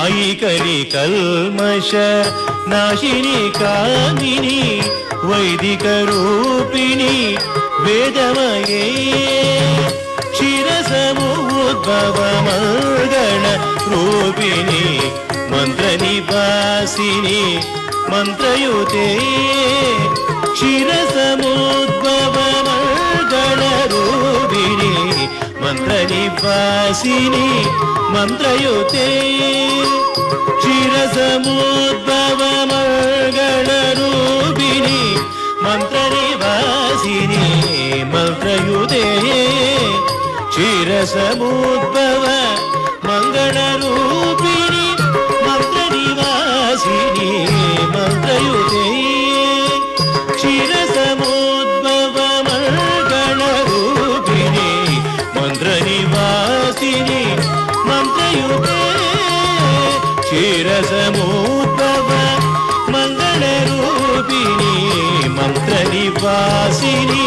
ఐకలి కల్మష నాశిని కామిని వైదిక రూపిణి వేదమయే క్షీరసముద్భవ మంగళ రూపిణి మంత్ర నివాసిని మంత్రయుతే క్షీరసముద్భవ మంగళ రూపిణి మంత్ర నివాసిని మంత్రయుతే క్షీరసముద్భవ మంగళ రూపిణి మంత్ర నివాసిని మంత్రయుతే క్షీరసముద్భవ మంగళ రూపిణి మంత్ర నివాసిని మంత్రయుతే క్షీరసముద్భవ మంగళ రూపిణి మంత్ర నివాసిని మంత్రయుతే క్షీరసముద్భవ మంగళ రూపిణి మంత్ర నివాసిని